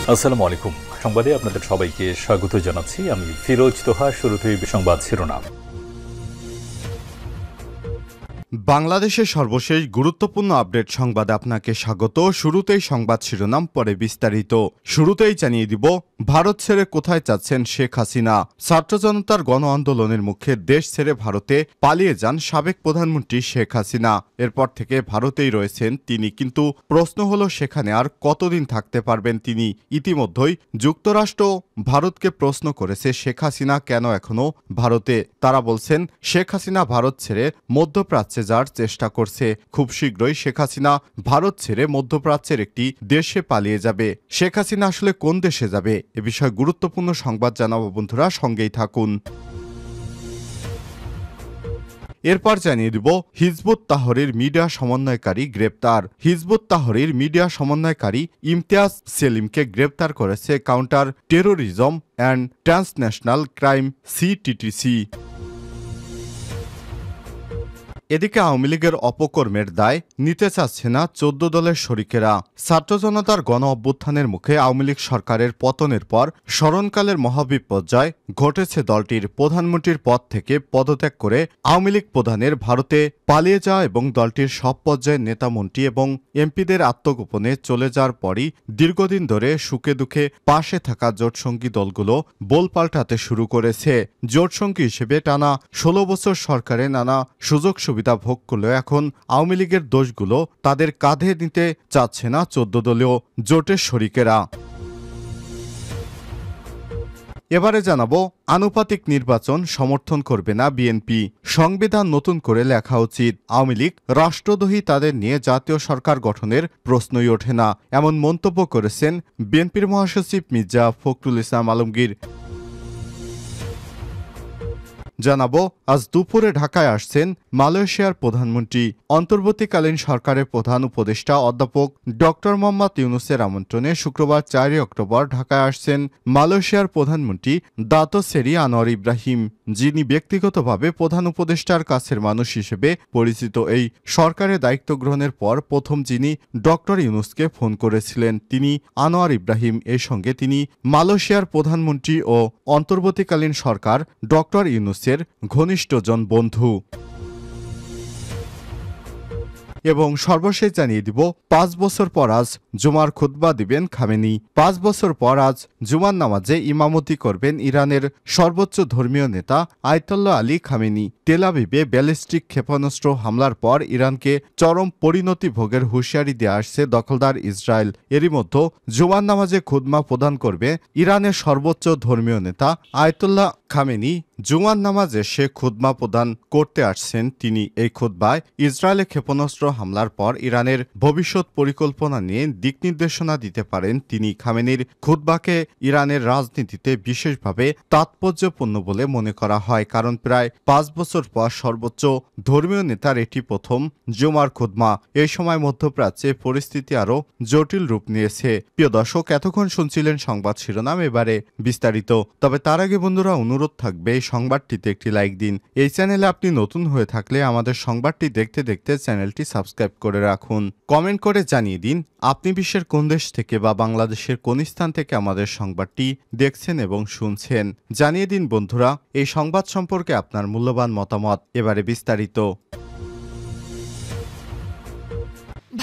আসসালামু আলাইকুম। সংবাদে আপনাদের সবাইকে স্বাগত জানাচ্ছি। আমি ফিরোজ তোহা। শুরুতেই সংবাদ শিরোনাম। বাংলাদেশের সর্বশেষ গুরুত্বপূর্ণ আপডেট সংবাদে আপনাকে স্বাগত। শুরুতেই সংবাদ শিরোনাম, পরে বিস্তারিত। শুরুতেই জানিয়ে দিব, ভারত ছেড়ে কোথায় যাচ্ছেন শেখ হাসিনা। ছাত্র জনতার গণ আন্দোলনের মুখে দেশ ছেড়ে ভারতে পালিয়ে যান সাবেক প্রধানমন্ত্রী শেখ হাসিনা। এরপর থেকে ভারতেই রয়েছেন তিনি, কিন্তু প্রশ্ন হলো সেখানে আর কতদিন থাকতে পারবেন তিনি। ইতিমধ্যেই যুক্তরাষ্ট্র ভারতকে প্রশ্ন করেছে শেখ হাসিনা কেন এখনো ভারতে। তারা বলছেন শেখ হাসিনা ভারত ছেড়ে মধ্যপ্রাচ্যে যাওয়ার চেষ্টা করছে। খুব শীঘ্রই শেখ হাসিনা ভারত ছেড়ে মধ্যপ্রাচ্যের একটি দেশে পালিয়ে যাবে। শেখ হাসিনা আসলে কোন দেশে যাবে এ বিষয়ে গুরুত্বপূর্ণ সংবাদ জানাবো বন্ধুরা, সঙ্গেই থাকুন। এরপর জানিয়ে দিব, হিজবুত তাহরীর মিডিয়া সমন্বয়কারী গ্রেপ্তার। হিজবুত তাহরীর মিডিয়া সমন্বয়কারী ইমতিয়াজ সেলিমকে গ্রেপ্তার করেছে counter terrorism and transnational crime CTTC. এদিকে আওয়ামী লীগের অপকর্মের দায় নিতে চাচ্ছে না ১৪ দলের শরিকেরা। ছাত্র জনতার গণ অভ্যুত্থানের মুখে আওয়ামী লীগ সরকারের পতনের পর স্মরণকালের মহাবিপর্যয় ঘটেছে দলটির। প্রধানমন্ত্রীর পদ থেকে পদত্যাগ করে আওয়ামী লীগ প্রধানের ভারতে পালিয়ে যাওয়া এবং দলটির সব পর্যায়ের নেতামন্ত্রী এবং এমপিদের আত্মগোপনে চলে যাওয়ার পরই দীর্ঘদিন ধরে সুখে দুঃখে পাশে থাকা জোটসঙ্গী দলগুলো বোল পাল্টাতে শুরু করেছে। জোটসঙ্গী হিসেবে টানা ১৬ বছর সরকারে নানা সুযোগ সুবিধা ভোগ করলেও এখন আওয়ামী লীগের দোষগুলো তাদের কাঁধে নিতে চাচ্ছে না ১৪ দলীয় জোটের শরিকেরা। এবারে জানাবো, আনুপাতিক নির্বাচন সমর্থন করবে না বিএনপি। সংবিধান নতুন করে লেখা উচিত। আওয়ামী লীগ রাষ্ট্রদ্রোহী, তাদের নিয়ে জাতীয় সরকার গঠনের প্রশ্নই ওঠে না, এমন মন্তব্য করেছেন বিএনপির মহাসচিব মির্জা ফখরুল ইসলাম আলমগীর। জানাবো, আজ দুপুরে ঢাকায় আসছেন মালয়েশিয়ার প্রধানমন্ত্রী। অন্তর্বর্তীকালীন সরকারের প্রধান উপদেষ্টা অধ্যাপক ডক্টর মোহাম্মদ ইউনূসের আমন্ত্রণে শুক্রবার ৪ অক্টোবর ঢাকায় আসছেন মালয়েশিয়ার প্রধানমন্ত্রী দাতো সেরি আনোয়ার ইব্রাহিম, যিনি ব্যক্তিগতভাবে প্রধান উপদেষ্টার কাছের মানুষ হিসেবে পরিচিত। এই সরকারের দায়িত্ব গ্রহণের পর প্রথম যিনি ডক্টর ইউনূসকে ফোন করেছিলেন তিনি আনোয়ার ইব্রাহিম। এর সঙ্গে তিনি মালয়েশিয়ার প্রধানমন্ত্রী ও অন্তর্বর্তীকালীন সরকার ডক্টর ইউনূসের ঘনিষ্ঠজন বন্ধু। এবং সর্বশেষ জানিয়ে দিব, ৫ বছর পর আজ জুমার খুতবা দিবেন খামেনি। ৫ বছর পর আজ জুমার নামাজে ইমামতি করবেন ইরানের সর্বোচ্চ ধর্মীয় নেতা আয়াতুল্লাহ আলী খামেনি। তেল আবিবে ব্যালিস্টিক ক্ষেপণাস্ত্র হামলার পর ইরানকে চরম পরিণতি ভোগের হুঁশিয়ারি দিয়ে আসছে দখলদার ইসরায়েল। এরই মধ্যে জুমার নামাজে খুতবা প্রদান করবে ইরানের সর্বোচ্চ ধর্মীয় নেতা আয়াতুল্লাহ খামেনি। জুমার নামাজে সে খুতবা প্রদান করতে আসছেন তিনি। এই খুতবায় ইসরায়েলে ক্ষেপণাস্ত্র হামলার পর ইরানের ভবিষ্যৎ পরিকল্পনা নিয়ে দিক নির্দেশনা দিতে পারেন তিনি। খামেনির খুতবাকে ইরানের রাজনীতিতে বিশেষভাবে তাৎপর্যপূর্ণ বলে মনে করা হয়, কারণ প্রায় ৫ বছর পর সর্বোচ্চ ধর্মীয় নেতার এটি প্রথম জুমার খুতবা। এই সময় মধ্যপ্রাচ্যে পরিস্থিতি আরও জটিল রূপ নিয়েছে। প্রিয় দর্শক, এতক্ষণ শুনছিলেন সংবাদ শিরোনাম, এবারে বিস্তারিত। তবে তার আগে বন্ধুরা, অনুরোধ থাকবে সংবাদটিতে একটি লাইক দিন। এই চ্যানেলে আপনি নতুন হয়ে থাকলে আমাদের সংবাদটি দেখতে দেখতে চ্যানেলটি সাবস্ক্রাইব করে রাখুন। কমেন্ট করে জানিয়ে দিন আপনি বিশ্বের কোন দেশ থেকে বা বাংলাদেশের কোন স্থান থেকে আমাদের সংবাদটি দেখছেন এবং শুনছেন। জানিয়ে দিন বন্ধুরা এই সংবাদ সম্পর্কে আপনার মূল্যবান মতামত। এবারে বিস্তারিত।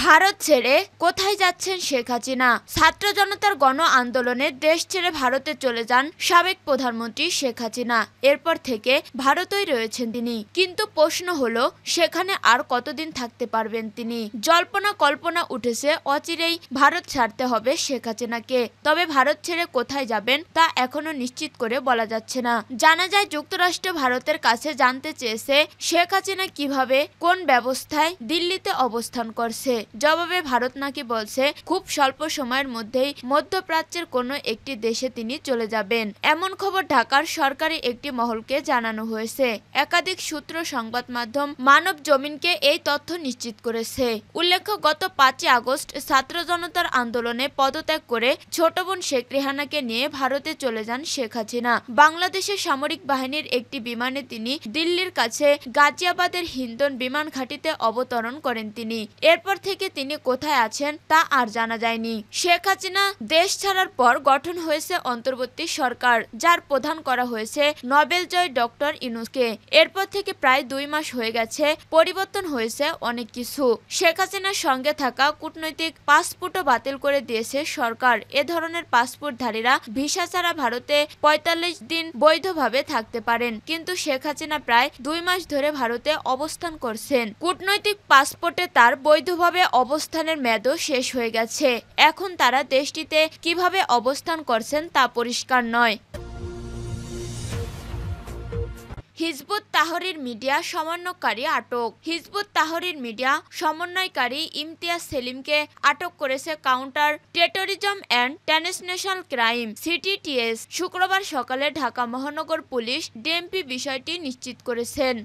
ভারত ছেড়ে কোথায় যাচ্ছেন শেখ হাসিনা? ছাত্র জনতার গণ আন্দোলনে দেশ ছেড়ে ভারতে চলে যান সাবেক প্রধানমন্ত্রী শেখ হাসিনা। এরপর থেকে ভারতেই রয়েছেন তিনি, কিন্তু প্রশ্ন হলো সেখানে আর কতদিন থাকতে পারবেন তিনি। জল্পনা কল্পনা উঠেছে অচিরেই ভারত ছাড়তে হবে শেখ হাসিনাকে। তবে ভারত ছেড়ে কোথায় যাবেন তা এখনো নিশ্চিত করে বলা যাচ্ছে না। জানা যায় যুক্তরাষ্ট্র ভারতের কাছে জানতে চেয়েছে শেখ হাসিনা কিভাবে কোন ব্যবস্থায় দিল্লিতে অবস্থান করছে। জবাবে ভারত নাকি বলছে খুব স্বল্প সময়ের মধ্যেই মধ্যপ্রাচ্যের কোনো একটি দেশে তিনি চলে যাবেন। এমন খবর ঢাকার সরকারি একটি মহলকে জানানো হয়েছে। একাধিক সূত্র সংবাদ মাধ্যম মানব জমিনকে এই তথ্য নিশ্চিত করেছে। উল্লেখ্য, গত ৫ আগস্ট ছাত্র জনতার আন্দোলনে পদত্যাগ করে ছোট বোন শেখ রেহানাকে নিয়ে ভারতে চলে যান শেখ হাসিনা। বাংলাদেশের সামরিক বাহিনীর একটি বিমানে তিনি দিল্লির কাছে গাজিয়াবাদের হিন্দন বিমান ঘাঁটিতে অবতরণ করেন তিনি। এরপর থেকে তিনি কোথায় আছেন তা আর জানা যায়নি। শেখ হাসিনা দেশ ছাড়ার পর গঠন হয়েছে অন্তর্বর্তী সরকার, যার প্রধান করা হয়েছে নোবেল জয়ী ডক্টর ইউনূসকে। এরপর থেকে প্রায় 2 মাস হয়ে গেছে, পরিবর্তন হয়েছে অনেক কিছু। শেখ হাসিনার সঙ্গে থাকা কূটনৈতিক পাসপোর্টও বাতিল করে দিয়েছে সরকার। এ ধরনের পাসপোর্টধারীরা ভিসা ছাড়া ভারতে 45 দিন বৈধভাবে থাকতে পারেন, কিন্তু শেখ হাসিনা প্রায় 2 মাস ধরে ভারতে অবস্থান করছেন। কূটনৈতিক পাসপোর্টে তার বৈধভাবে অবস্থানের মেয়াদও শেষ হয়ে গেছে। এখন তারা দেশটিতে কিভাবে অবস্থান করছেন তা পরিষ্কার নয়। হিজবুত তাহরির মিডিয়া সমন্বয়কারী আটক। হিজবুত তাহরির মিডিয়া সমন্বয়কারী ইমতিয়াজ সেলিমকে আটক করেছে counter terrorism and transnational crime CTTS. শুক্রবার সকালে ঢাকা মহানগর পুলিশ ডিএমপি বিষয়টি নিশ্চিত করেছেন।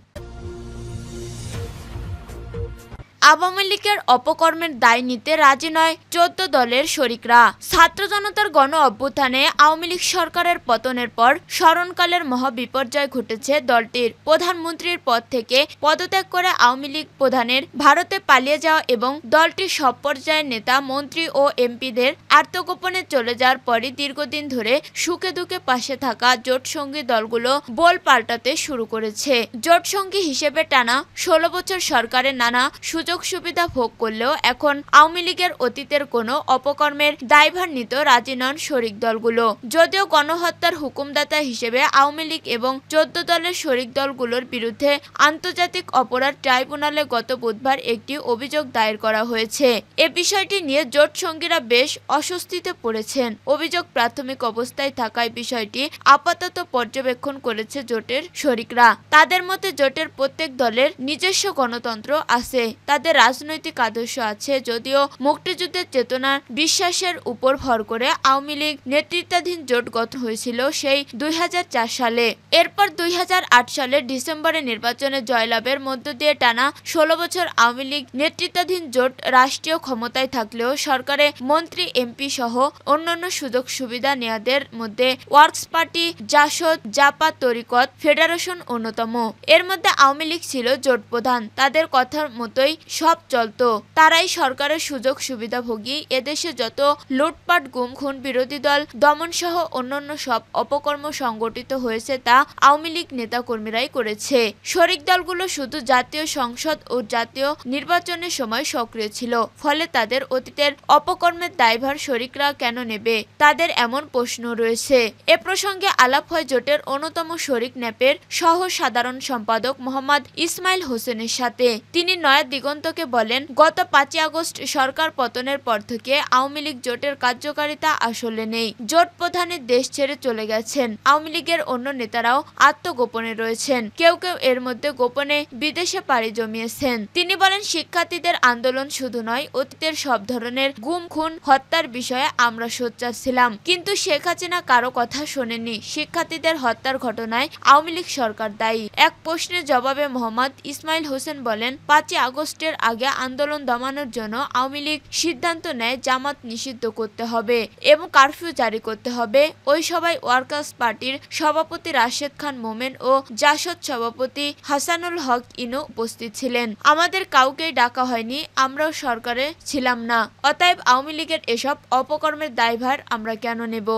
আওয়ামী লীগের অপকর্মের দায় নিতে রাজি নয় 14 দলের শরিকরা। ছাত্র জনতার গণ অভ্যুত্থানে আওয়ামী লীগ সরকারের পতনের পর স্মরণকালের মহাবিপর্যয় ঘটেছে দলটির। প্রধানমন্ত্রীর পদ থেকে পদত্যাগ করে আওয়ামী লীগ প্রধানের ভারতে পালিয়ে যাওয়া এবং দলটির সব পর্যায়ের নেতা মন্ত্রী ও এমপিদের আত্মগোপনে চলে যাওয়ার পরই দীর্ঘদিন ধরে সুখে দুঃখে পাশে থাকা জোটসঙ্গী দলগুলো বোল পাল্টাতে শুরু করেছে। জোটসঙ্গী হিসেবে টানা 16 বছর সরকারের নানা সুযোগ সুবিধা ভোগ করলেও এখন আওয়ামী লীগের অতীতের কোনো অপকর্মের দায়ভার নিতে রাজি নন শরিক দলগুলো। যদিও গণহত্যার হুকুমদাতা হিসেবে আওয়ামী লীগ এবং 14 দলের শরিক দলগুলোর বিরুদ্ধে আন্তর্জাতিক অপরাধ ট্রাইব্যুনালে গত বুধবার একটি অভিযোগ দায়ের করা হয়েছে। এ বিষয়টি নিয়ে জোট সঙ্গীরা বেশ অস্বস্তিতে পড়েছেন। অভিযোগ প্রাথমিক অবস্থায় থাকায় বিষয়টি আপাতত পর্যবেক্ষণ করেছে জোটের শরিকরা। তাদের মতে জোটের প্রত্যেক দলের নিজস্ব গণতন্ত্র আছে, তাদের রাজনৈতিক আদর্শ আছে। যদিও মুক্তিযুদ্ধের চেতনার বিশ্বাসের উপর ভর করে আওয়ামী লীগ নেতৃত্বাধীন জোট গঠন হয়েছিল সেই 2004 সালে। এরপর 2008 সালের ডিসেম্বরে নির্বাচনে জয়লাভের মধ্য দিয়ে টানা 16 বছর আওয়ামী লীগ নেতৃত্বাধীন জোট রাষ্ট্রীয় ক্ষমতায় থাকলেও সরকারে মন্ত্রী এমপি সহ অন্যান্য সুযোগ সুবিধা নেয়াদের মধ্যে ওয়ার্কস পার্টি, জাসদ, জাপাত, তরিকত, ফেডারেশন অন্যতম। এর মধ্যে আওয়ামী লীগ ছিল জোট প্রধান। তাদের কথার মতোই সব চলতো, তারাই সরকারের সুযোগ সুবিধাভোগী। এদেশে যত লুটপাট, গুম খুন, বিরোধী দল দমন সহ অন্যান্য সব অপকর্ম সংগঠিত হয়েছে তা আওয়ামী লীগ নেতাকর্মীরাই করেছে। শরিক দলগুলো শুধু জাতীয় সংসদ ও জাতীয় নির্বাচনের সময় সক্রিয় ছিল, ফলে তাদের অতীতের অপকর্মের দায়ভার শরিকরা কেন নেবে, তাদের এমন প্রশ্ন রয়েছে। এ প্রসঙ্গে আলাপ হয় জোটের অন্যতম শরিক ন্যাপের সহ সাধারণ সম্পাদক মোহাম্মদ ইসমাইল হোসেনের সাথে। তিনি নয়া দিগন্তকে বলেন, গত 5 আগস্ট সরকার পতনের পর থেকে আওয়ামী লীগ জোটের কার্যকারিতা আসলে নেই। জোট প্রধানের দেশ ছেড়ে চলে গেছেন। আওয়ামী লীগের অন্য নেতারাও আত্মগোপনে রয়েছেন, কেউ কেউ এর মধ্যে গোপনে বিদেশে পাড়ি জমিয়েছেন। তিনি বলেন, শিক্ষার্থীদের আন্দোলন শুধু নয়, অতীতের সব ধরনের গুম খুন হত্যার বিষয়ে আমরা সোচ্চার ছিলাম, কিন্তু শেখ হাসিনা কারো কথা শোনেনি। শিক্ষার্থীদের হত্যার ঘটনায় আওয়ামী লীগ সরকার দায়ী। এক প্রশ্নের জবাবে মোহাম্মদ ইসমাইল হোসেন বলেন, 5 আগস্টের আগে আন্দোলন দমানোর জন্য আওয়ামী লীগ সিদ্ধান্ত নেয় জামাত নিষিদ্ধ করতে হবে এবং কারফিউ জারি করতে হবে। ওই সভায় ওয়ার্কার্স পার্টির সভাপতি রাশেদ খান মোমেন ও জাসদ সভাপতি হাসানুল হক ইনু উপস্থিত ছিলেন। আমাদের কাউকেই ডাকা হয়নি, আমরাও সরকারে ছিলাম না। অতএব আওয়ামী লীগের এসব অপকর্মের দায়ভার আমরা কেন নেব?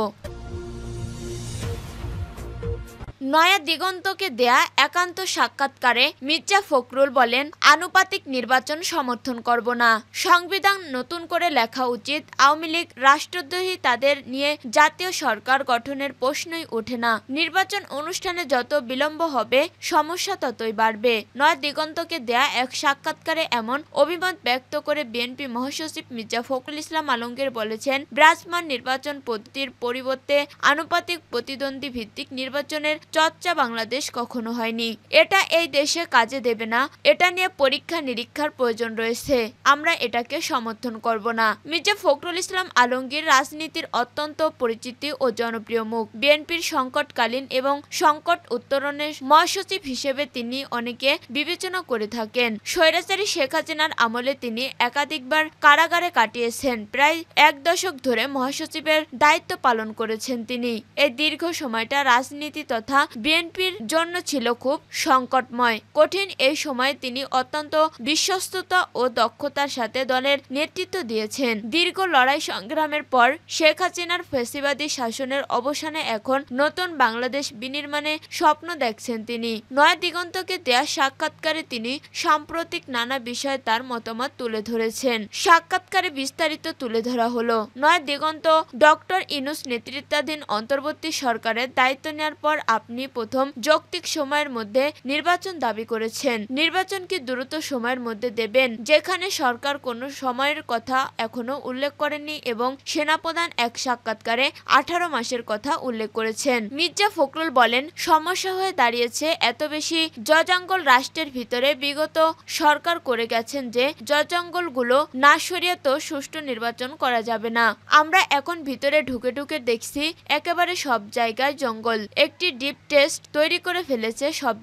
নয়া দিগন্তকে দেয়া একান্ত সাক্ষাৎকারে মির্জা ফখরুল বলেন, আনুপাতিক নির্বাচন সমর্থন করব না। সংবিধান নতুন করে লেখা উচিত। আওয়ামী লীগ রাষ্ট্রদ্রোহী, তাদের নিয়ে জাতীয় সরকার গঠনের প্রশ্নই ওঠে না। নির্বাচন অনুষ্ঠানে যত বিলম্ব হবে সমস্যা ততই বাড়বে। নয়া দিগন্তকে দেয়া এক সাক্ষাৎকারে এমন অভিমত ব্যক্ত করে বিএনপি মহাসচিব মির্জা ফখরুল ইসলাম আলমগীর বলেছেন, বিরাজমান নির্বাচন পদ্ধতির পরিবর্তে আনুপাতিক প্রতিদ্বন্দ্বী ভিত্তিক নির্বাচনের চর্চা বাংলাদেশ কখনো হয়নি। এটা এই দেশে কাজে দেবে না। এটা নিয়ে পরীক্ষা নিরীক্ষার প্রয়োজন রয়েছে। আমরা এটাকে সমর্থন করব না। মির্জা ফখরুল ইসলাম আলমগীর রাজনীতির অত্যন্ত পরিচিতি ও জনপ্রিয় মুখ। বিএনপির সংকটকালীন এবং সংকট উত্তরণের মহাসচিব হিসেবে তিনি অনেকে বিবেচনা করে থাকেন। স্বৈরাচারী শেখ হাসিনার আমলে তিনি একাধিকবার কারাগারে কাটিয়েছেন। প্রায় 1 দশক ধরে মহাসচিবের দায়িত্ব পালন করেছেন তিনি। এই দীর্ঘ সময়টা রাজনীতি তথা বিএনপির জন্য ছিল খুব সংকটময়। কঠিন এই সময়ে তিনি অত্যন্ত বিশ্বস্ততা ও দক্ষতার সাথে দলের নেতৃত্ব দিয়েছেন। দীর্ঘ লড়াই সংগ্রামের পর শেখ হাসিনার ফ্যাসিবাদী শাসনের অবসানে এখন নতুন বাংলাদেশ বিনির্মাণে স্বপ্ন দেখছেন তিনি। নয়া দিগন্তকে দেয়া সাক্ষাৎকারে তিনি সাম্প্রতিক নানা বিষয়ে তার মতামত তুলে ধরেছেন। সাক্ষাৎকারে বিস্তারিত তুলে ধরা হলো, নয়া দিগন্ত ডক্টর ইউনূস নেতৃত্বাধীন অন্তর্বর্তী সরকারের দায়িত্ব নেওয়ার পর আপনি প্রথম যৌক্তিক সময়ের মধ্যে নির্বাচন দাবি করেছেন। নির্বাচন কি দ্রুত সময়ের মধ্যে দেবেন? যেখানে সরকার কোনো সময়ের কথা এখনো উল্লেখ করেনি এবং সেনাপ্রধান এক সাক্ষাৎকারে 18 মাসের কথা উল্লেখ করেছেন। মির্জা ফখরুল বলেন, সমস্যা হয়ে দাঁড়িয়েছে এত বেশি জজাঙ্গল রাষ্ট্রের ভিতরে বিগত সরকার করে গেছেন যে জজাঙ্গলগুলো না সরিয়ে তো সুষ্ঠু নির্বাচন করা যাবে না। আমরা এখন ভিতরে ঢুকে ঢুকে দেখছি একেবারে সব জায়গায় জঙ্গল। একটি ডিপ টেস্ট তৈরি করে ফেলেছে সব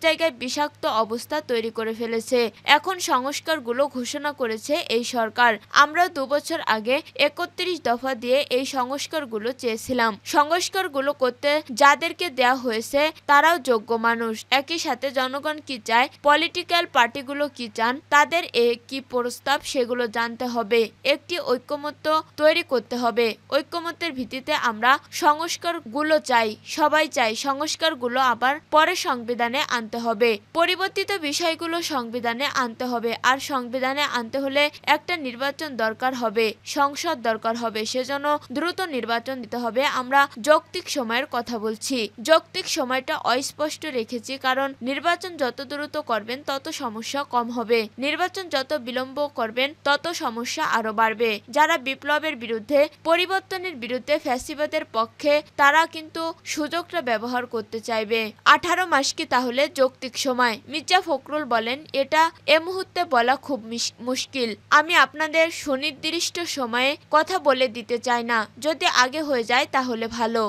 জায়গায় বিষাক্ত অবস্থা তৈরি করে ফেলেছে। এখন সংস্কারগুলো ঘোষণা করেছে এই সরকার। আমরা 2 বছর আগে 31 দফা দিয়ে এই সংস্কারগুলো চেয়েছিলাম। সংস্কারগুলো করতে যাদেরকে দেয়া হয়েছে তারাও যোগ্য মানুষ। একই সাথে জনগণ কি চায়, পলিটিক্যাল পার্টিগুলো কি চান, তাদের কি প্রস্তাব সেগুলো জানতে হবে। একটি ঐক্যমত্য তৈরি করতে হবে। ঐক্যমত্যের ভিত্তিতে আমরা সংস্কারগুলো চাই, সবাই চাই। সংস্কারগুলো আবার পরে সংবিধানে আনতে হবে। পরিবর্তিত বিষয়গুলো সংবিধানে আনতে হবে। আর সংবিধানে আনতে হলে একটা নির্বাচন দরকার হবে, সংসদ দরকার হবে। সেজন্য দ্রুত নির্বাচন দিতে হবে। আমরা যৌক্তিক সময়ের কথা বলছি। যৌক্তিক সময়টা অস্পষ্ট রেখেছি, কারণ নির্বাচন যত দ্রুত করবেন তত সমস্যা কম হবে। নির্বাচন যত বিলম্ব করবেন তত সমস্যা আরো বাড়বে। যারা বিপ্লবের বিরুদ্ধে, পরিবর্তনের বিরুদ্ধে, ফ্যাসিবাদের পক্ষে, তারা কিন্তু সুযোগটা ব্যবহার করতে চাইবে। 18 মাস কি তাহলে যৌক্তিক সময়? মির্জা ফখরুল বলেন, এটা এ মুহূর্তে বলা খুব মুশকিল। আমি আপনাদের সুনির্দিষ্ট সময়ে কথা বলে দিতে চাই না। যদি আগে হয়ে যায় তাহলে ভালো।